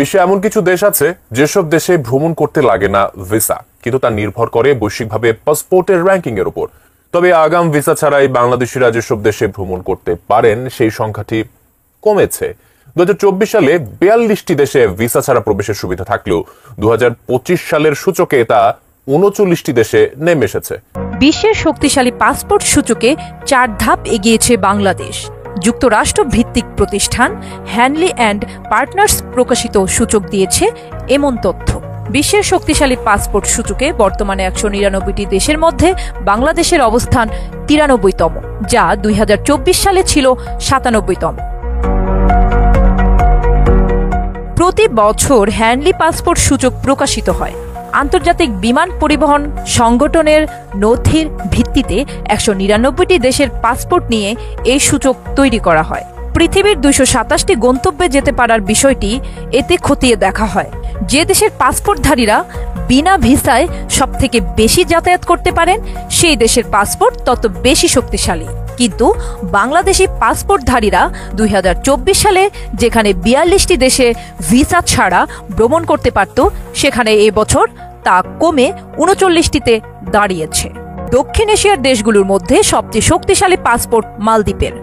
বিশ্বে এমন কিছু দেশ আছে যেসব দেশে ভ্রমণ করতে লাগে না ভিসা, কিন্তু তা নির্ভর করে বৈশ্বিকভাবে পাসপোর্টের র্যাঙ্কিং এর উপর। তবে আগাম ভিসা ছাড়াই বাংলাদেশিরা যেসব দেশে ভ্রমণ করতে পারেন সেই সংখ্যাটি কমেছে। 2024 সালে 42টি দেশে ভিসা ছাড়া প্রবেশের সুবিধা থাকলেও 2025 সালের সূচকে তা 39টি দেশে নেমে এসেছে। বিশ্বের শক্তিশালী পাসপোর্ট সূচকে 4 ধাপ এগিয়েছে বাংলাদেশ। যুক্তরাষ্ট্র ভিত্তিক প্রতিষ্ঠান হ্যানলি অ্যান্ড পার্টনার্স প্রকাশিত সূচক দিয়েছে এমন তথ্য। বিশ্বের শক্তিশালী পাসপোর্ট সূচকে বর্তমানে 199টি দেশের মধ্যে বাংলাদেশের অবস্থান 93তম, যা 2024 সালে ছিল 97তম। প্রতি বছর হ্যানলি পাসপোর্ট সূচক প্রকাশিত হয়। আন্তর্জাতিক বিমান পরিবহন সংগঠনের নথির ভিত্তিতে 199টি দেশের পাসপোর্ট নিয়ে এই সূচক তৈরি করা হয়। পৃথিবীর 227টি গন্তব্যে যেতে পারার বিষয়টি এতে খতিয়ে দেখা হয়। যে দেশের পাসপোর্টধারীরা বিনা ভিসায় সবথেকে বেশি যাতায়াত করতে পারেন সেই দেশের পাসপোর্ট তত বেশি শক্তিশালী। কিন্তু বাংলাদেশি পাসপোর্টধারীরা 2024 সালে যেখানে 42টি দেশে ভিসা ছাড়া ভ্রমণ করতে পারত, সেখানে এবছর তা কমে 39টিতে দাঁড়িয়েছে। দক্ষিণ এশিয়ার দেশগুলোর মধ্যে সবচেয়ে শক্তিশালী পাসপোর্ট মালদ্বীপের,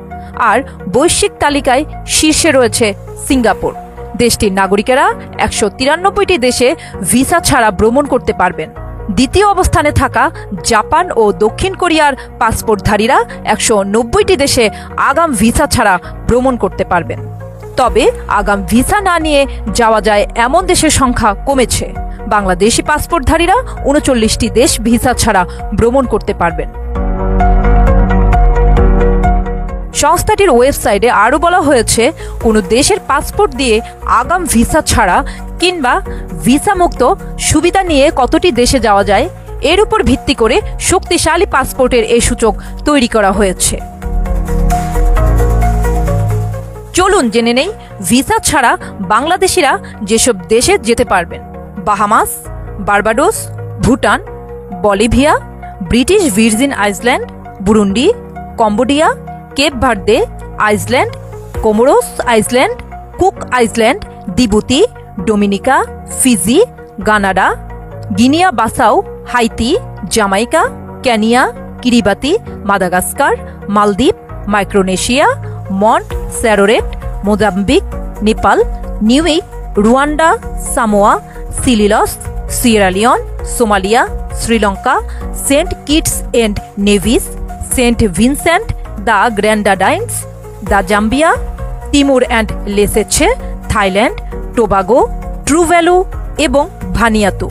আর বৈশ্বিক তালিকায় শীর্ষে রয়েছে সিঙ্গাপুর। দেশটির নাগরিকেরা 193টি দেশে ভিসা ছাড়া ভ্রমণ করতে পারবেন। দ্বিতীয় অবস্থানে থাকা জাপান ও দক্ষিণ কোরিয়ার পাসপোর্টধারীরা 190টি দেশে আগাম ভিসা ছাড়া ভ্রমণ করতে পারবেন। তবে আগাম ভিসা না নিয়ে যাওয়া যায় এমন দেশের সংখ্যা কমেছে। বাংলাদেশি পাসপোর্টধারীরা 39টি দেশ ভিসা ছাড়া ভ্রমণ করতে পারবেন। সংস্থাটির ওয়েবসাইটে আরও বলা হয়েছে, কোনো দেশের পাসপোর্ট দিয়ে আগাম ভিসা ছাড়া কিংবা ভিসা মুক্ত সুবিধা নিয়ে কতটি দেশে যাওয়া যায় এর উপর ভিত্তি করে শক্তিশালী পাসপোর্টের এই সূচক তৈরি করা হয়েছে। চলুন জেনে নেই ভিসা ছাড়া বাংলাদেশিরা যেসব দেশে যেতে পারবেন। Bahamas, Barbados, Bhutan, Bolivia, British Virgin Island, Burundi, Cambodia, Cape Verde Island, Comoros Island, Cook Island, Djibouti, Dominica, Fiji, Grenada, Guinea Bissau, Haiti, Jamaica, Kenya, Kiribati, Madagascar, Maldives, Micronesia, Montserrat, Mozambique, Nepal, Niue, Rwanda, Samoa, Seychelles, Sierra Leone, Somalia, Sri Lanka, Saint Kitts and Nevis, Saint Vincent the Grenadines, the Zambia, Timor and Leste, Thailand, Tobago, Tuvalu এবং ভানিয়াতু।